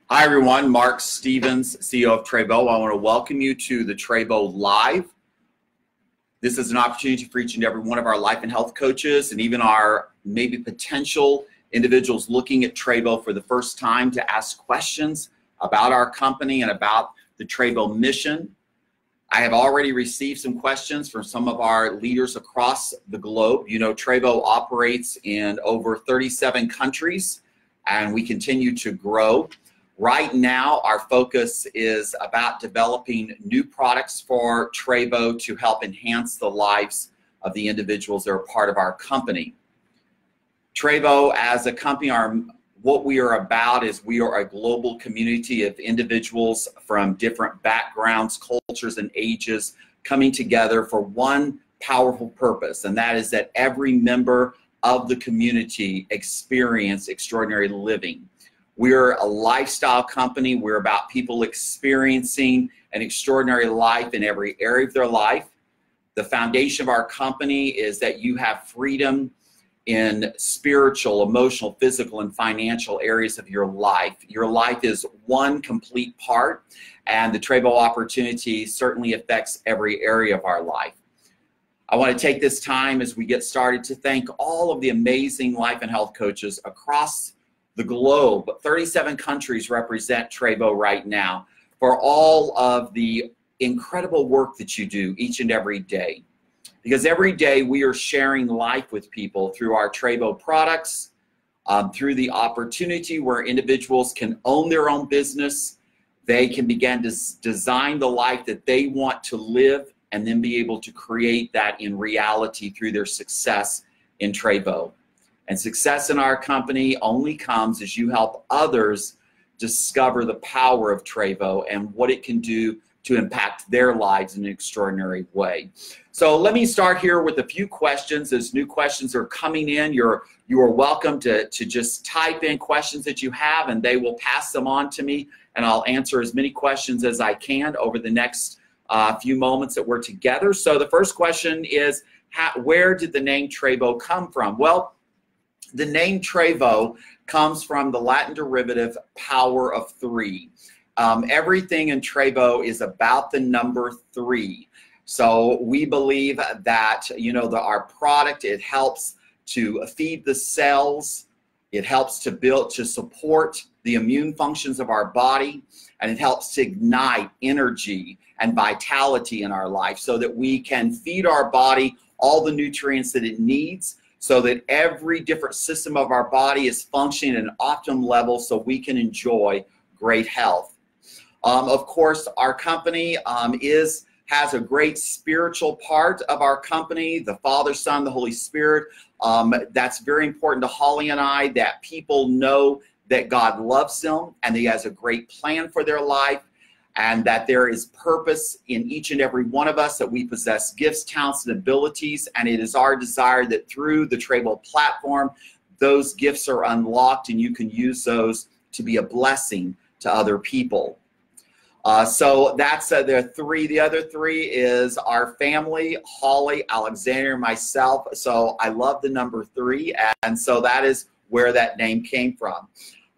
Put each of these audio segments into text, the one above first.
Hi everyone, Mark Stevens, CEO of Trevo. I want to welcome you to the Trevo Live. This is an opportunity for each and every one of our life and health coaches and even our maybe potential individuals looking at Trevo for the first time to ask questions about our company and about the Trevo mission. I have already received some questions from some of our leaders across the globe. You know, Trevo operates in over 37 countries and we continue to grow. Right now, our focus is about developing new products for Trevo to help enhance the lives of the individuals that are part of our company. Trevo, as a company, what we are about is we are a global community of individuals from different backgrounds, cultures, and ages coming together for one powerful purpose, and that is that every member of the community experience extraordinary living. We're a lifestyle company. We're about people experiencing an extraordinary life in every area of their life. The foundation of our company is that you have freedom in spiritual, emotional, physical, and financial areas of your life. Your life is one complete part, and the Trevo opportunity certainly affects every area of our life. I want to take this time as we get started to thank all of the amazing life and health coaches across the globe. 37 countries represent Trevo right now, for all of the incredible work that you do each and every day. Because every day we are sharing life with people through our Trevo products, through the opportunity where individuals can own their own business. They can begin to design the life that they want to live and then be able to create that in reality through their success in Trevo. And success in our company only comes as you help others discover the power of Trevo and what it can do to impact their lives in an extraordinary way. So let me start here with a few questions. As new questions are coming in, you are welcome to just type in questions that you have, and they will pass them on to me, and I'll answer as many questions as I can over the next few moments that we're together. So the first question is, where did the name Trevo come from? Well, the name Trevo comes from the Latin derivative power of three. Everything in Trevo is about the number 3. So we believe that, you know, our product, it helps to feed the cells, it helps to support the immune functions of our body, and it helps to ignite energy and vitality in our life so that we can feed our body all the nutrients that it needs, so that every different system of our body is functioning at an optimum level so we can enjoy great health. Of course, our company has a great spiritual part of our company, the Father, Son, the Holy Spirit. That's very important to Holly and I, that people know that God loves them and that He has a great plan for their life, and that there is purpose in each and every one of us, that we possess gifts, talents, and abilities. And it is our desire that through the Trevo platform, those gifts are unlocked and you can use those to be a blessing to other people. So that's the 3. The other 3 is our family, Holly, Alexander, myself. So I love the number 3, and so that is where that name came from.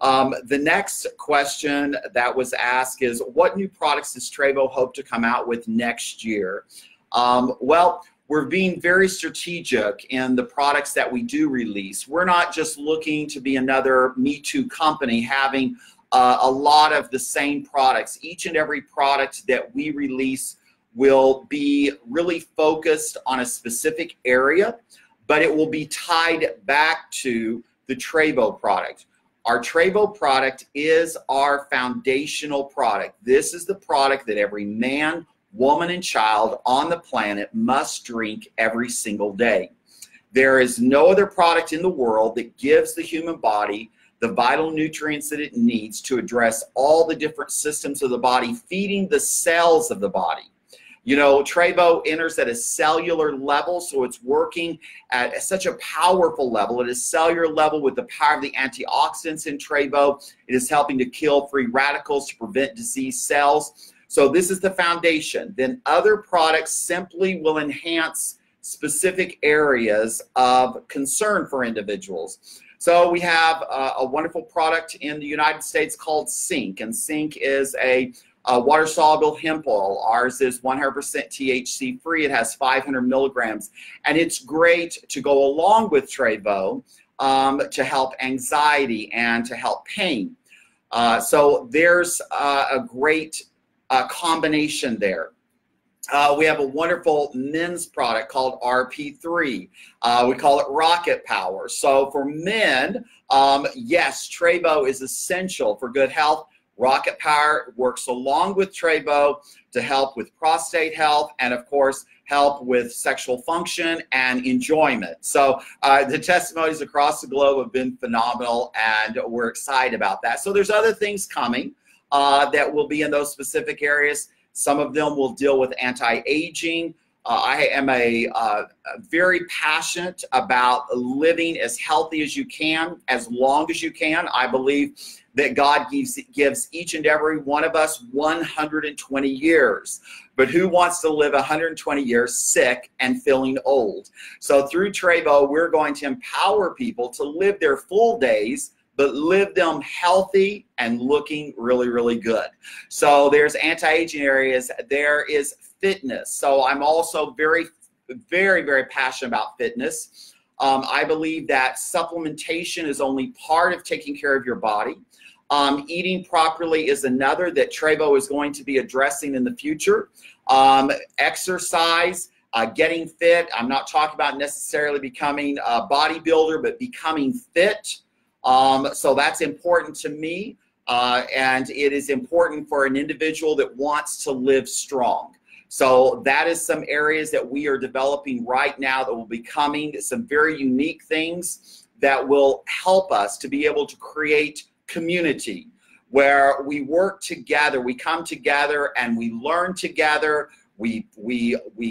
The next question that was asked is, what new products does Trevo hope to come out with next year? Well, we're being very strategic in the products that we do release. We're not just looking to be another Me Too company having a lot of the same products. Each and every product that we release will be really focused on a specific area, but it will be tied back to the Trevo product. Our Trevo product is our foundational product. This is the product that every man, woman, and child on the planet must drink every single day. There is no other product in the world that gives the human body the vital nutrients that it needs to address all the different systems of the body, feeding the cells of the body. You know, Trevo enters at a cellular level, so it's working at such a powerful level. At a cellular level with the power of the antioxidants in Trevo, it is helping to kill free radicals to prevent disease cells. So this is the foundation. Then other products simply will enhance specific areas of concern for individuals. So we have a wonderful product in the United States called Zinc, and Zinc is a water-soluble hemp oil. Ours is 100% THC free. It has 500 milligrams, and it's great to go along with Trevo to help anxiety and to help pain. So there's a great combination there. We have a wonderful men's product called RP3. We call it Rocket Power. So for men, yes, Trevo is essential for good health. Rocket Power works along with Trevo to help with prostate health and, of course, help with sexual function and enjoyment. So the testimonies across the globe have been phenomenal, and we're excited about that. So there's other things coming that will be in those specific areas. Some of them will deal with anti-aging. I am very passionate about living as healthy as you can, as long as you can. I believe that God gives each and every one of us 120 years. But who wants to live 120 years sick and feeling old? So through Trevo, we're going to empower people to live their full days, but live them healthy and looking really, really good. So there's anti-aging areas. There is fitness. So I'm also very, very passionate about fitness. I believe that supplementation is only part of taking care of your body. Eating properly is another that Trevo is going to be addressing in the future. Exercise, getting fit. I'm not talking about necessarily becoming a bodybuilder, but becoming fit. So that's important to me, and it is important for an individual that wants to live strong. So that is some areas that we are developing right now that will be coming, some very unique things that will help us to be able to create community where we work together, we come together and we learn together, we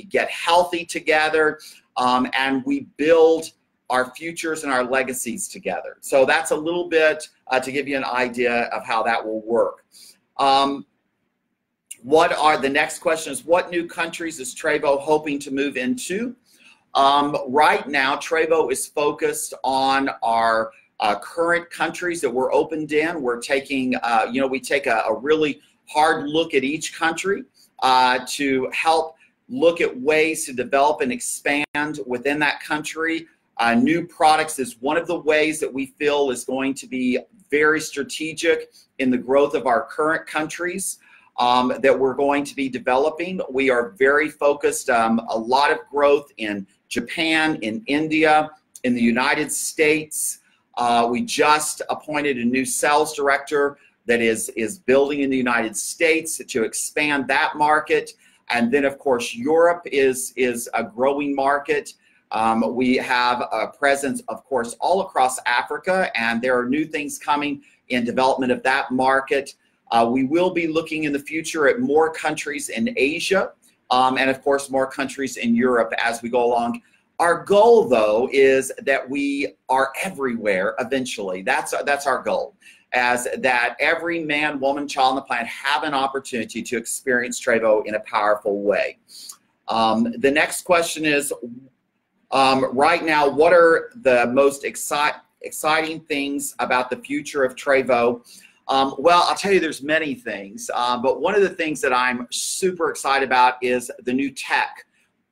get healthy together, and we build our futures and our legacies together. So that's a little bit to give you an idea of how that will work. The next question is, what new countries is Trevo hoping to move into? Right now, Trevo is focused on our current countries that we're opened in. We're taking, we take a really hard look at each country to help look at ways to develop and expand within that country. New products is one of the ways that we feel is going to be very strategic in the growth of our current countries that we're going to be developing. We are very focused, a lot of growth in Japan, in India, in the United States. We just appointed a new sales director that is building in the United States to expand that market. And then, of course, Europe is a growing market. We have a presence, of course, all across Africa, and there are new things coming in development of that market. We will be looking in the future at more countries in Asia, and of course, more countries in Europe as we go along. Our goal, though, is that we are everywhere eventually. That's our goal, as that every man, woman, child on the planet have an opportunity to experience Trevo in a powerful way. The next question is, right now, what are the most exciting things about the future of Trevo? Well, I'll tell you there's many things, but one of the things that I'm super excited about is the new tech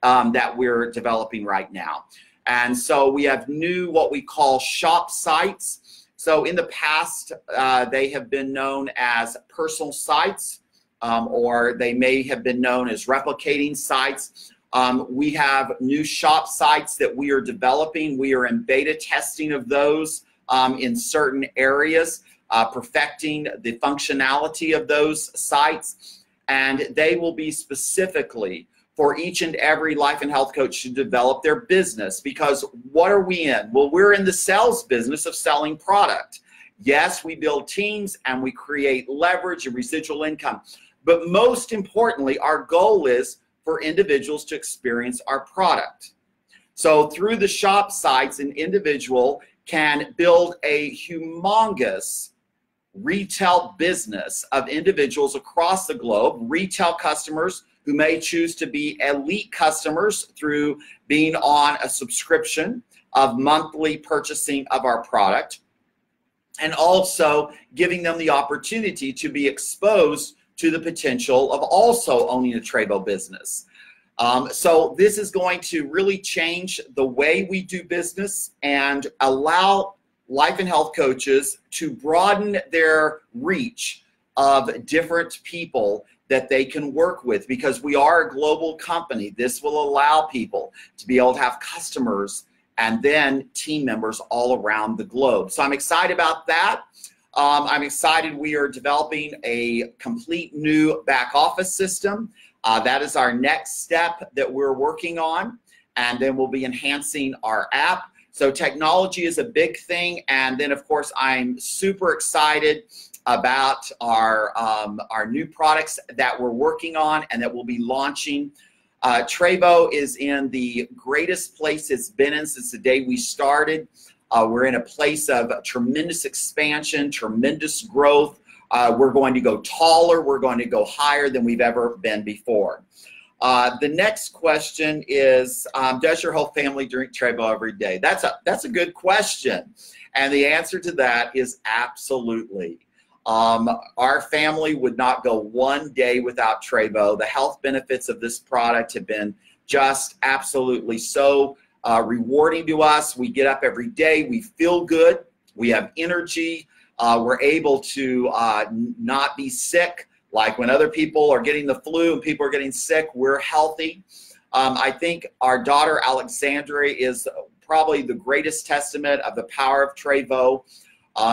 that we're developing right now. And so we have new, what we call shop sites. So in the past, they have been known as personal sites, or they may have been known as replicating sites. We have new shop sites that we are developing. We are in beta testing of those in certain areas, perfecting the functionality of those sites. And they will be specifically for each and every life and health coach to develop their business. Because what are we in? Well, we're in the sales business of selling product. Yes, we build teams and we create leverage and residual income. But most importantly, our goal is for individuals to experience our product. So through the shop sites, an individual can build a humongous retail business of individuals across the globe, retail customers who may choose to be elite customers through being on a subscription of monthly purchasing of our product, and also giving them the opportunity to be exposed to the potential of also owning a Trevo business. So this is going to really change the way we do business and allow life and health coaches to broaden their reach of different people that they can work with, because we are a global company. This will allow people to be able to have customers and then team members all around the globe. So I'm excited about that. I'm excited we are developing a complete new back office system. That is our next step that we're working on. And then we'll be enhancing our app. So technology is a big thing. And then of course, I'm super excited about our new products that we're working on and that we'll be launching. Trevo is in the greatest place it's been in since the day we started. We're in a place of tremendous expansion, tremendous growth. We're going to go taller. We're going to go higher than we've ever been before. The next question is, does your whole family drink Trevo every day? That's a good question. And the answer to that is absolutely. Our family would not go one day without Trevo. The health benefits of this product have been just absolutely so rewarding to us. We get up every day, we feel good, we have energy, we're able to not be sick. Like when other people are getting the flu and people are getting sick, we're healthy. I think our daughter Alexandria is probably the greatest testament of the power of Trevo.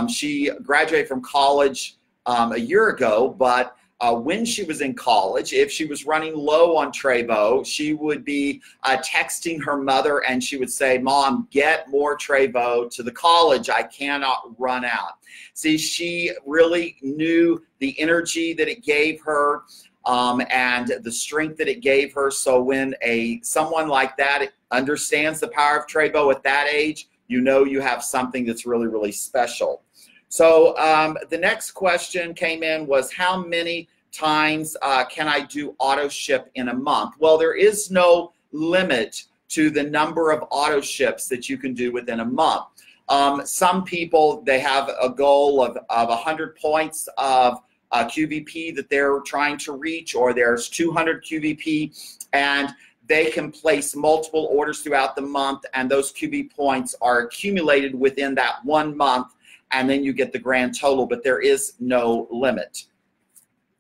She graduated from college a year ago, but when she was in college, if she was running low on Trevo, she would be texting her mother and she would say, "Mom, get more Trevo to the college. I cannot run out." See, she really knew the energy that it gave her and the strength that it gave her. So when someone like that understands the power of Trevo at that age, you know you have something that's really, really special. So the next question came in was, how many times can I do auto ship in a month? Well, there is no limit to the number of auto ships that you can do within a month. Some people, they have a goal of 100 points of QVP that they're trying to reach, or there's 200 QVP, and they can place multiple orders throughout the month, and those QV points are accumulated within that 1 month, and then you get the grand total, but there is no limit.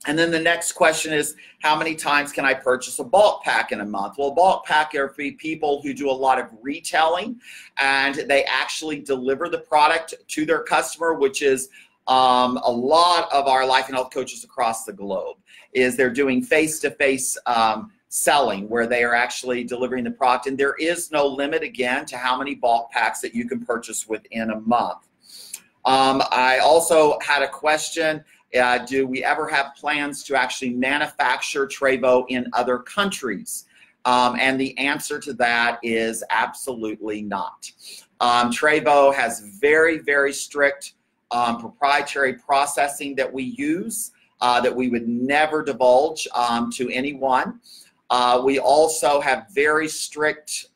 And then the next question is, how many times can I purchase a bulk pack in a month? Well, a bulk pack are for people who do a lot of retailing, and they actually deliver the product to their customer, which is a lot of our life and health coaches across the globe, is they're doing face-to-face selling, where they are actually delivering the product. And there is no limit, again, to how many bulk packs that you can purchase within a month. I also had a question, do we ever have plans to actually manufacture Trevo in other countries? And the answer to that is absolutely not. Trevo has very, very strict proprietary processing that we use that we would never divulge to anyone. We also have very strict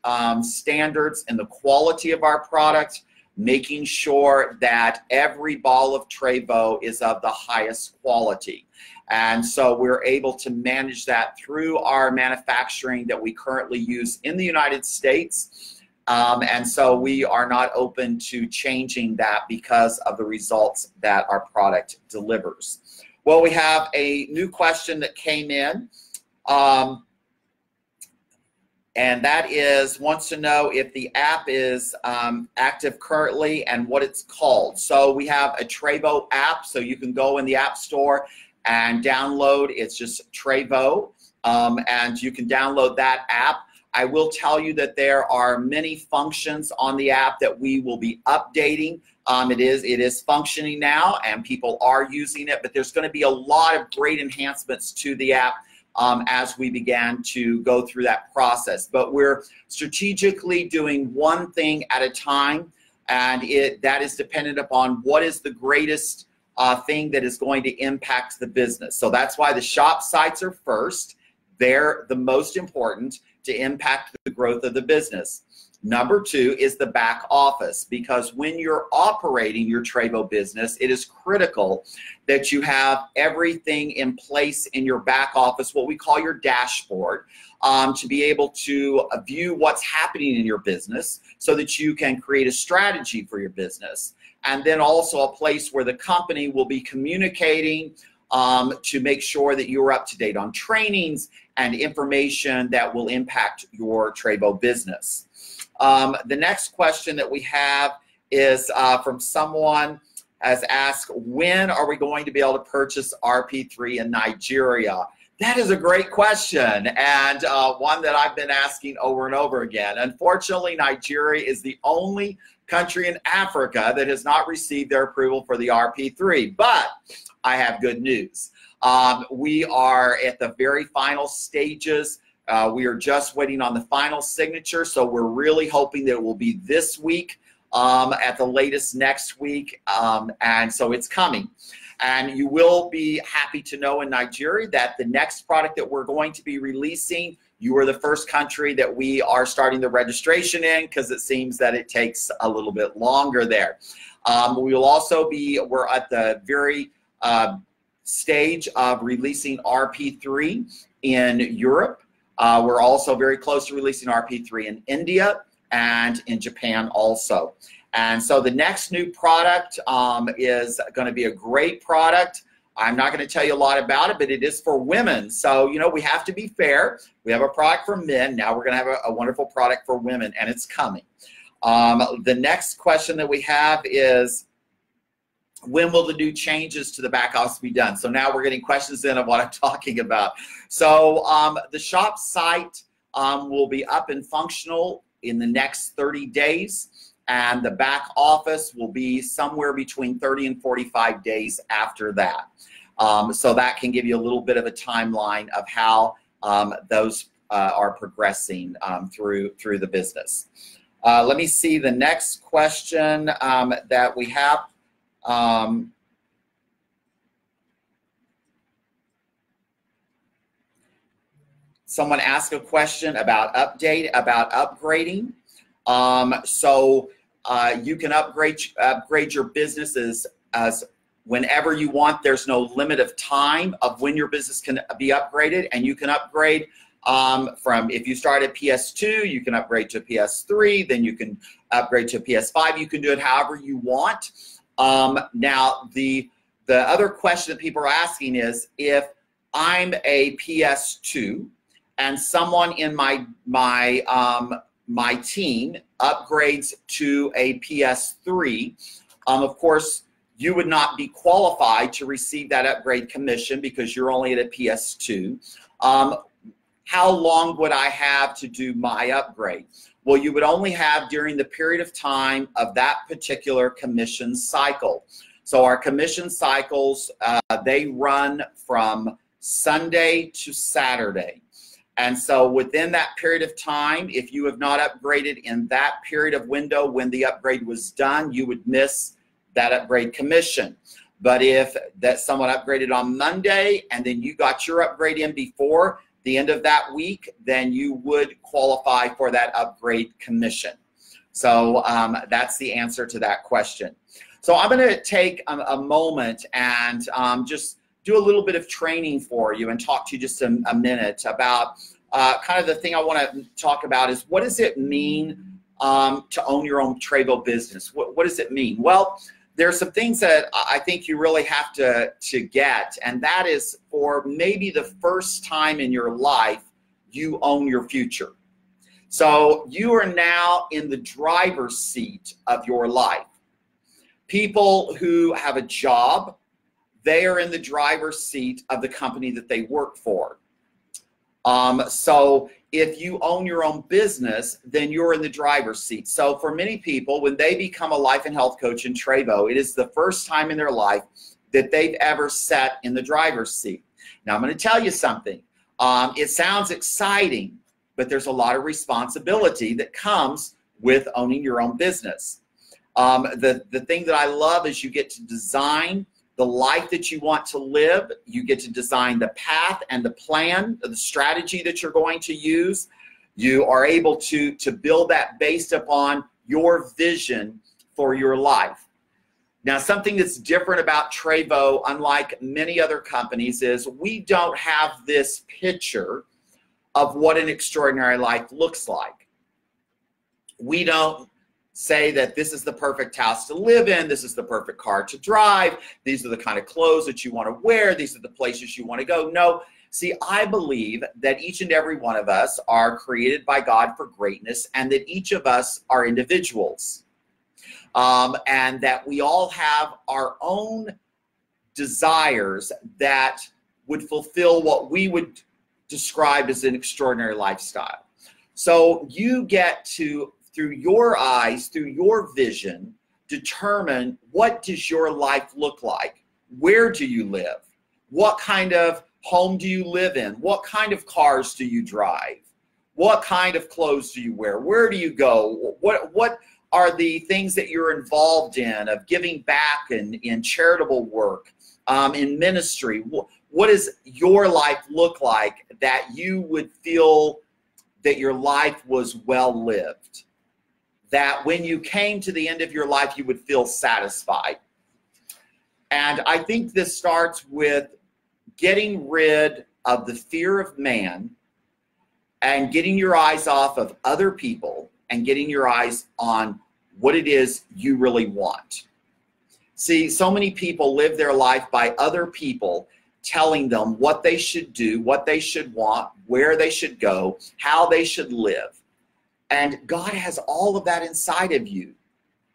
standards in the quality of our product, making sure that every ball of Trevo is of the highest quality. And so we're able to manage that through our manufacturing that we currently use in the United States. And so we are not open to changing that because of the results that our product delivers. Well, we have a new question that came in. And that wants to know if the app is active currently and what it's called. So we have a Trevo app, so you can go in the App Store and download. It's just Trevo, and you can download that app. I will tell you that there are many functions on the app that we will be updating. It is functioning now, and people are using it, but there's going to be a lot of great enhancements to the app as we began to go through that process. But we're strategically doing one thing at a time, and that is dependent upon what is the greatest thing that is going to impact the business. So that's why the shop sites are first. They're the most important to impact the growth of the business. Number two is the back office, because when you're operating your Trevo business, it is critical that you have everything in place in your back office, what we call your dashboard, to be able to view what's happening in your business so that you can create a strategy for your business. And then also a place where the company will be communicating to make sure that you're up to date on trainings and information that will impact your Trevo business. The next question that we have is from someone has asked, when are we going to be able to purchase RP3 in Nigeria? That is a great question, and one that I've been asking over and over again. Unfortunately, Nigeria is the only country in Africa that has not received their approval for the RP3, but I have good news. We are at the very final stages. We are just waiting on the final signature, so we're really hoping that it will be this week, at the latest next week, and so it's coming. And you will be happy to know in Nigeria that the next product that we're going to be releasing, you are the first country that we are starting the registration in, because it seems that it takes a little bit longer there. We will also be, we're at the very stage of releasing RP3 in Europe. We're also very close to releasing RP3 in India and in Japan also. And so the next new product is going to be a great product. I'm not going to tell you a lot about it, but it is for women. So, you know, we have to be fair. We have a product for men. Now we're going to have a wonderful product for women, and it's coming. The next question that we have is, when will the new changes to the back office be done? So now we're getting questions in of what I'm talking about. So the shop site will be up and functional in the next 30 days. And the back office will be somewhere between 30 and 45 days after that. So that can give you a little bit of a timeline of how those are progressing through the business. Let me see the next question that we have. Someone asked a question about upgrading. You can upgrade your business as whenever you want. There's no limit of time of when your business can be upgraded, and you can upgrade from, if you start at PS2, you can upgrade to PS3, then you can upgrade to PS5. You can do it however you want. Now, the other question that people are asking is, if I'm a PS2 and someone in my team upgrades to a PS3, of course, you would not be qualified to receive that upgrade commission because you're only at a PS2. How long would I have to do my upgrade? Well, you would only have during the period of time of that particular commission cycle. So our commission cycles, they run from Sunday to Saturday. And so within that period of time, if you have not upgraded in that period of window when the upgrade was done, you would miss that upgrade commission. But if that someone upgraded on Monday and then you got your upgrade in before the end of that week, then you would qualify for that upgrade commission. So that's the answer to that question. So I'm going to take a moment and just do a little bit of training for you and talk to you just a minute about kind of the thing I want to talk about is, what does it mean to own your own Trevo business? What does it mean? Well, there are some things that I think you really have to get, and that is, for maybe the first time in your life, you own your future. So you are now in the driver's seat of your life. People who have a job, they are in the driver's seat of the company that they work for. So if you own your own business, then you're in the driver's seat. So for many people, when they become a life and health coach in Trevo, it is the first time in their life that they've ever sat in the driver's seat. Now, I'm going to tell you something. It sounds exciting, but there's a lot of responsibility that comes with owning your own business. The thing that I love is you get to design the life that you want to live. You get to design the path and the plan, the strategy that you're going to use. You are able to build that based upon your vision for your life. Now, something that's different about Trevo, unlike many other companies, is we don't have this picture of what an extraordinary life looks like. We don't say that this is the perfect house to live in, this is the perfect car to drive, these are the kind of clothes that you want to wear, these are the places you want to go. No. See, I believe that each and every one of us are created by God for greatness, and that each of us are individuals. And that we all have our own desires that would fulfill what we would describe as an extraordinary lifestyle. So you get to, through your eyes, through your vision, determine what does your life look like? Where do you live? What kind of home do you live in? What kind of cars do you drive? What kind of clothes do you wear? Where do you go? What are the things that you're involved in, of giving back in charitable work, in ministry? What does your life look like that you would feel that your life was well lived? That when you came to the end of your life, you would feel satisfied. And I think this starts with getting rid of the fear of man and getting your eyes off of other people and getting your eyes on what it is you really want. See, so many people live their life by other people telling them what they should do, what they should want, where they should go, how they should live. And God has all of that inside of you.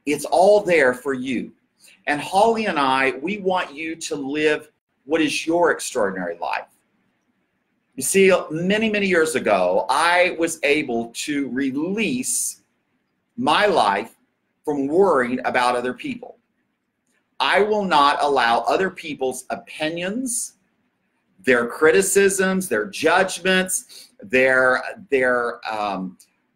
It's all there for you. And Holly and I, we want you to live what is your extraordinary life. You see, many, many years ago, I was able to release my life from worrying about other people. I will not allow other people's opinions, their criticisms, their judgments, their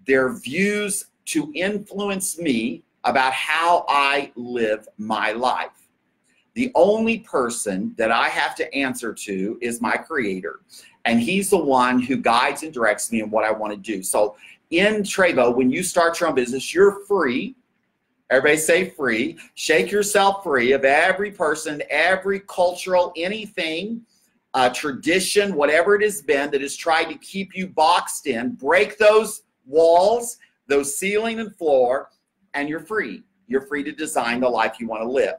views to influence me about how I live my life. The only person that I have to answer to is my Creator. And He's the one who guides and directs me in what I want to do. So in Trevo, when you start your own business, you're free. Everybody say free. Shake yourself free of every person, every cultural, anything, tradition, whatever it has been that has tried to keep you boxed in. Break those walls, those ceiling and floor, and you're free. You're free to design the life you want to live.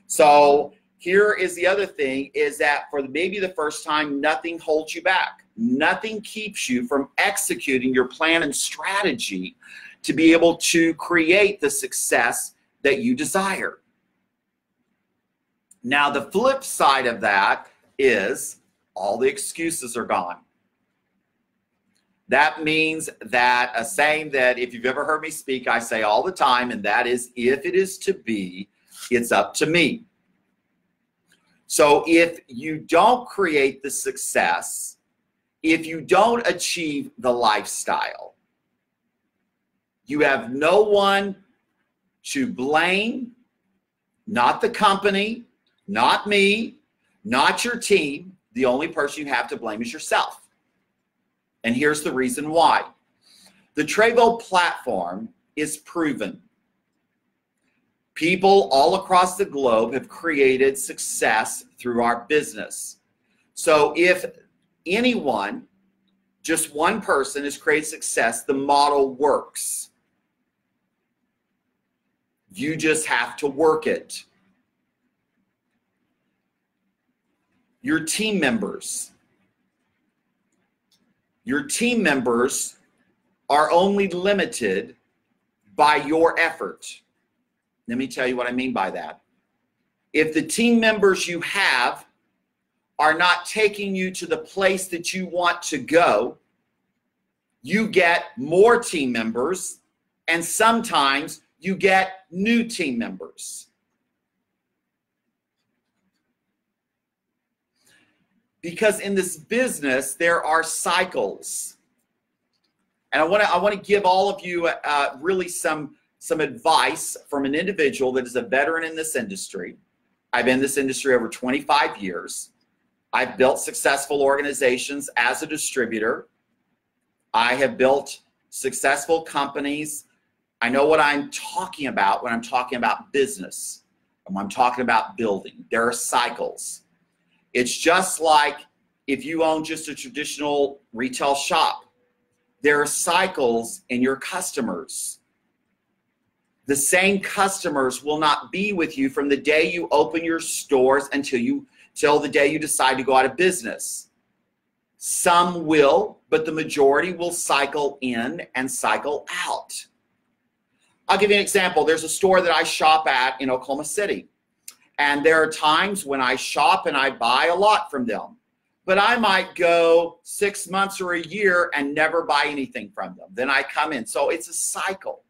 So here is the other thing, is that for maybe the first time, nothing holds you back. Nothing keeps you from executing your plan and strategy to be able to create the success that you desire. Now, the flip side of that is all the excuses are gone. That means that a saying that if you've ever heard me speak, I say all the time, and that is, if it is to be, it's up to me. So if you don't create the success, if you don't achieve the lifestyle, you have no one to blame, not the company, not me, not your team. The only person you have to blame is yourself. And here's the reason why. The Trevo platform is proven. People all across the globe have created success through our business. So if anyone, just one person, has created success, the model works. You just have to work it. Your team members. Your team members are only limited by your effort. Let me tell you what I mean by that. If the team members you have are not taking you to the place that you want to go, you get more team members, and sometimes you get new team members. Because in this business, there are cycles. And I want to give all of you really some advice from an individual that is a veteran in this industry. I've been in this industry over 25 years. I've built successful organizations as a distributor. I have built successful companies. I know what I'm talking about when I'm talking about business and when I'm talking about building. There are cycles. It's just like if you own just a traditional retail shop. There are cycles in your customers. The same customers will not be with you from the day you open your stores till the day you decide to go out of business. Some will, but the majority will cycle in and cycle out. I'll give you an example. There's a store that I shop at in Oklahoma City. And there are times when I shop and I buy a lot from them. But I might go 6 months or a year and never buy anything from them. Then I come in. So it's a cycle.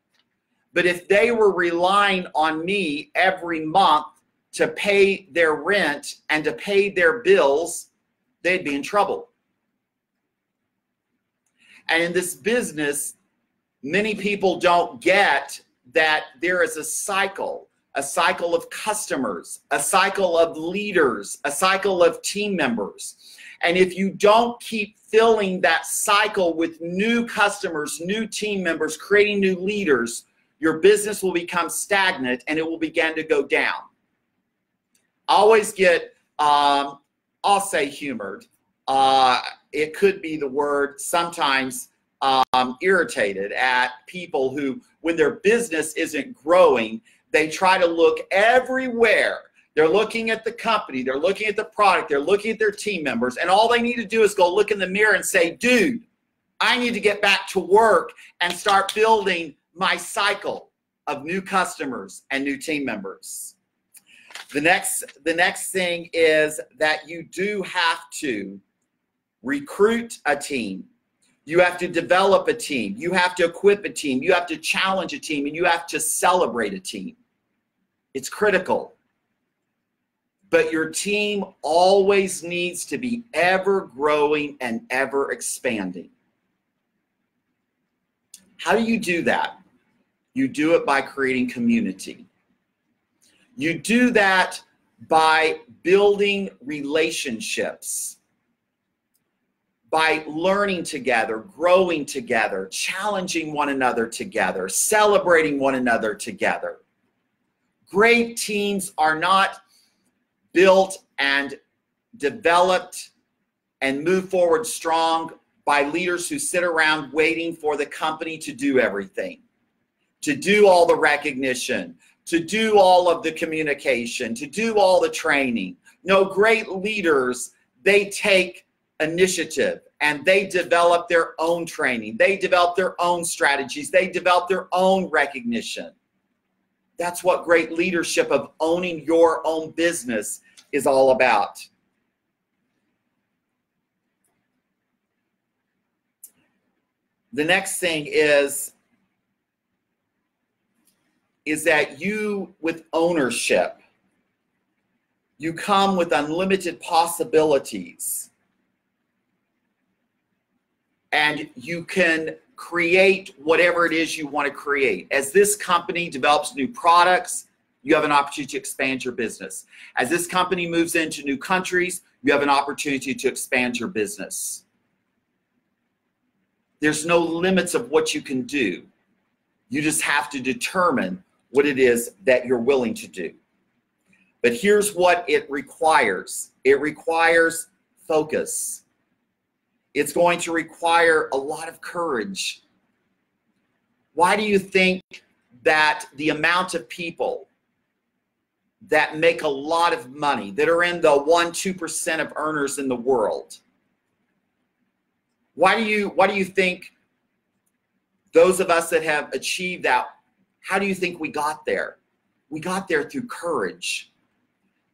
But if they were relying on me every month to pay their rent and to pay their bills, they'd be in trouble. And in this business, many people don't get that there is a cycle of customers, a cycle of leaders, a cycle of team members. And if you don't keep filling that cycle with new customers, new team members, creating new leaders, your business will become stagnant and it will begin to go down. I always get, I'll say humored. It could be the word sometimes irritated at people who, when their business isn't growing, they try to look everywhere. They're looking at the company, they're looking at the product, they're looking at their team members, and all they need to do is go look in the mirror and say, dude, I need to get back to work and start building my cycle of new customers and new team members. The next thing is that you do have to recruit a team. You have to develop a team. You have to equip a team. You have to challenge a team, and you have to celebrate a team. It's critical. But your team always needs to be ever growing and ever expanding. How do you do that? You do it by creating community. You do that by building relationships, by learning together, growing together, challenging one another together, celebrating one another together. Great teams are not built and developed and move forward strong by leaders who sit around waiting for the company to do everything, to do all the recognition, to do all of the communication, to do all the training. No, great leaders, they take initiative and they develop their own training. They develop their own strategies. They develop their own recognition. That's what great leadership of owning your own business is all about. The next thing is that you, with ownership, you come with unlimited possibilities. And you can create whatever it is you want to create. As this company develops new products, you have an opportunity to expand your business. As this company moves into new countries, you have an opportunity to expand your business. There's no limits of what you can do. You just have to determine what it is that you're willing to do. But here's what it requires. It requires focus. It's going to require a lot of courage. Why do you think that the amount of people that make a lot of money, that are in the 1-2% of earners in the world, why do you think those of us that have achieved that, how do you think we got there? We got there through courage,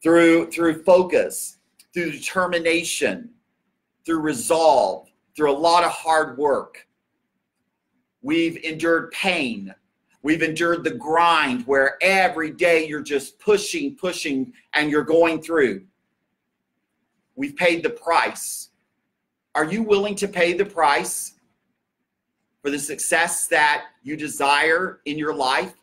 through focus, through determination, through resolve, through a lot of hard work. We've endured pain. We've endured the grind where every day you're just pushing, and you're going through. We've paid the price. Are you willing to pay the price for the success that you desire in your life?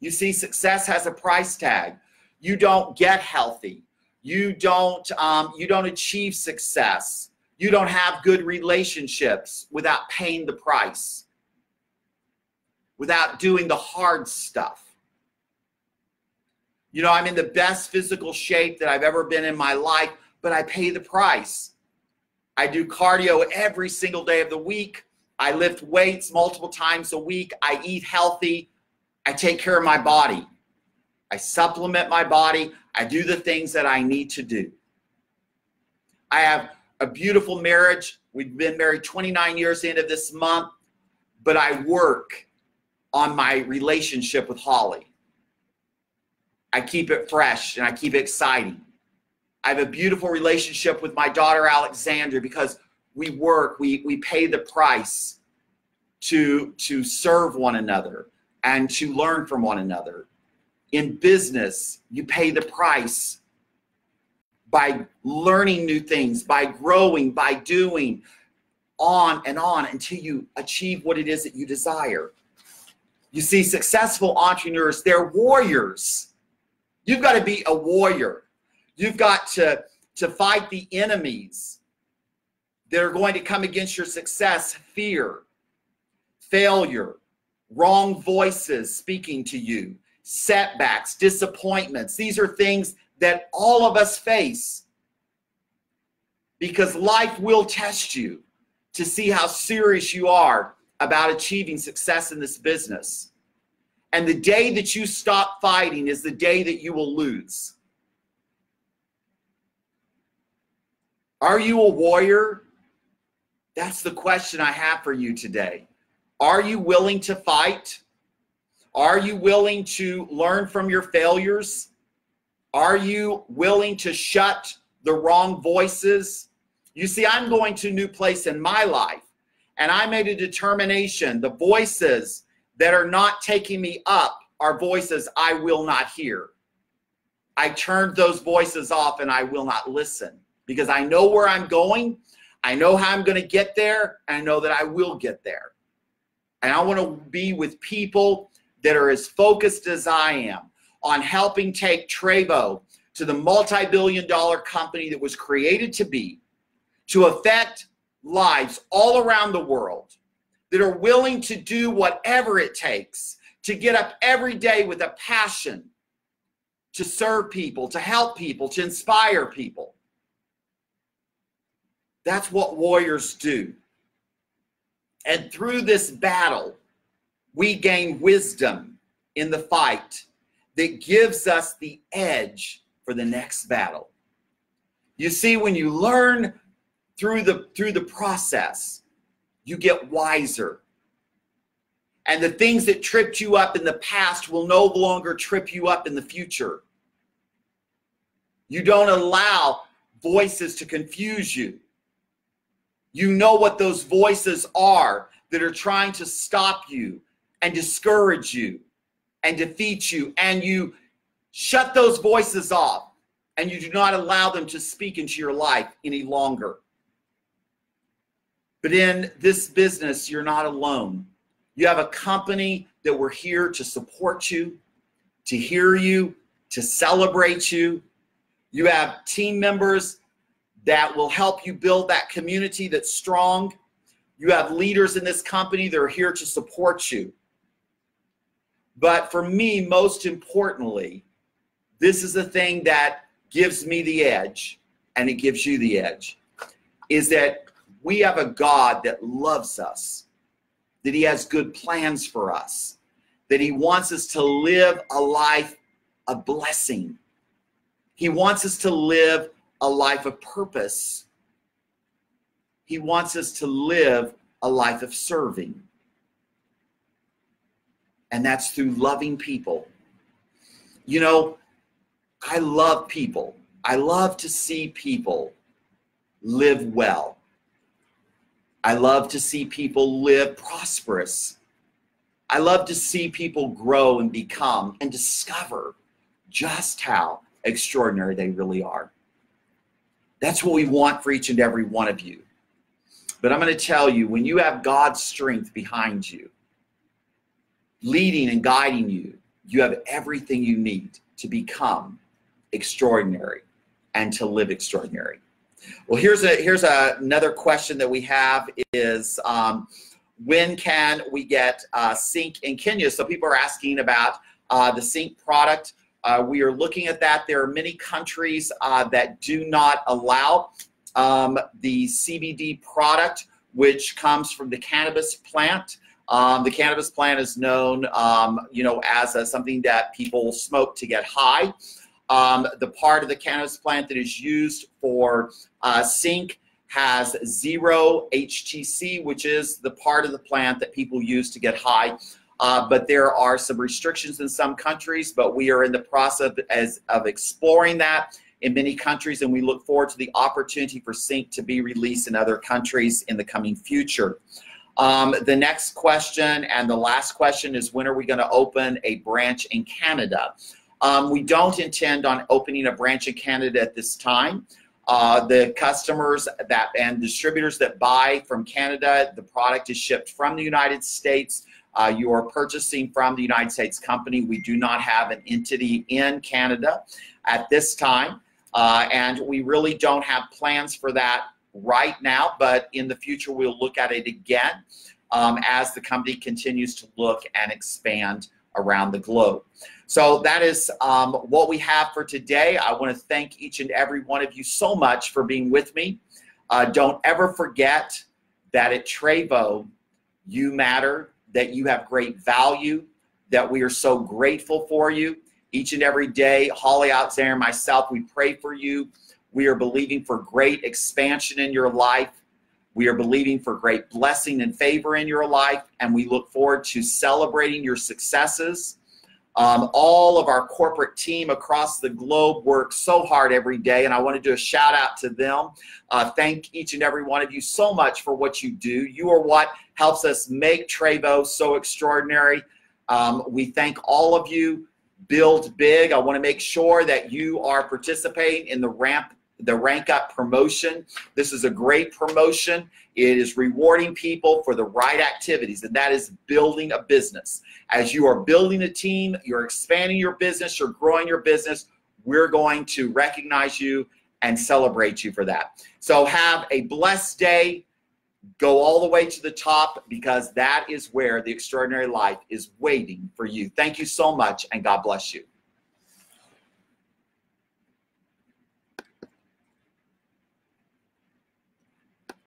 You see, success has a price tag. You don't get healthy. You don't achieve success. You don't have good relationships without paying the price, without doing the hard stuff. You know, I'm in the best physical shape that I've ever been in my life, but I pay the price. I do cardio every single day of the week. I lift weights multiple times a week. I eat healthy. I take care of my body. I supplement my body. I do the things that I need to do. I have a beautiful marriage. We've been married 29 years the end of this month, but I work on my relationship with Holly. I keep it fresh and I keep it exciting. I have a beautiful relationship with my daughter, Alexandra, because we work, we pay the price to serve one another and to learn from one another. In business, you pay the price by learning new things, by growing, by doing, on and on until you achieve what it is that you desire. You see, successful entrepreneurs, they're warriors. You've got to be a warrior. You've got to fight the enemies that are going to come against your success: fear, failure, wrong voices speaking to you, setbacks, disappointments. These are things that all of us face because life will test you to see how serious you are about achieving success in this business. And the day that you stop fighting is the day that you will lose. Are you a warrior? That's the question I have for you today. Are you willing to fight? Are you willing to learn from your failures? Are you willing to shut the wrong voices? You see, I'm going to a new place in my life, and I made a determination. The voices that are not taking me up are voices I will not hear. I turned those voices off and I will not listen because I know where I'm going. I know how I'm going to get there, and I know that I will get there. And I want to be with people that are as focused as I am on helping take Trevo to the multi-billion-dollar company that was created to be, to affect lives all around the world, that are willing to do whatever it takes to get up every day with a passion to serve people, to help people, to inspire people. That's what warriors do. And through this battle, we gain wisdom in the fight that gives us the edge for the next battle. You see, when you learn through the process, you get wiser. And the things that tripped you up in the past will no longer trip you up in the future. You don't allow voices to confuse you. You know what those voices are that are trying to stop you and discourage you and defeat you. And you shut those voices off and you do not allow them to speak into your life any longer. But in this business, you're not alone. You have a company that we're here to support you, to hear you, to celebrate you. You have team members that will help you build that community that's strong. You have leaders in this company that are here to support you. But for me, most importantly, this is the thing that gives me the edge, and it gives you the edge, is that we have a God that loves us, that he has good plans for us, that he wants us to live a life of blessing. He wants us to live a life of purpose. He wants us to live a life of serving. And that's through loving people. You know, I love people. I love to see people live well. I love to see people live prosperous. I love to see people grow and become and discover just how extraordinary they really are. That's what we want for each and every one of you. But I'm going to tell you, when you have God's strength behind you, leading and guiding you, you have everything you need to become extraordinary and to live extraordinary. Well, here's another question that we have is, when can we get Sync in Kenya? So people are asking about the Sync product. We are looking at that. There are many countries that do not allow the CBD product, which comes from the cannabis plant. The cannabis plant is known, as something that people smoke to get high. The part of the cannabis plant that is used for Sync has 0 HTC, which is the part of the plant that people use to get high. But there are some restrictions in some countries, but we are in the process of exploring that in many countries, and we look forward to the opportunity for Sync to be released in other countries in the coming future. The next question and the last question is, when are we going to open a branch in Canada? We don't intend on opening a branch in Canada at this time. The customers and distributors that buy from Canada, the product is shipped from the United States. You are purchasing from the United States company. We do not have an entity in Canada at this time, and we really don't have plans for that right now, but in the future we'll look at it again as the company continues to look and expand around the globe. So that is what we have for today. I want to thank each and every one of you so much for being with me. Don't ever forget that at Trevo, you matter, that you have great value, that we are so grateful for you. Each and every day, Holly out there and myself, we pray for you. We are believing for great expansion in your life. We are believing for great blessing and favor in your life, and we look forward to celebrating your successes. All of our corporate team across the globe work so hard every day, and I want to do a shout out to them. Thank each and every one of you so much for what you do. You are what helps us make Trevo so extraordinary. We thank all of you. Build big. I want to make sure that you are participating in the rank up promotion. This is a great promotion. It is rewarding people for the right activities, and that is building a business. As you are building a team, you're expanding your business, you're growing your business, we're going to recognize you and celebrate you for that. So have a blessed day. Go all the way to the top, because that is where the extraordinary life is waiting for you. Thank you so much, and God bless you.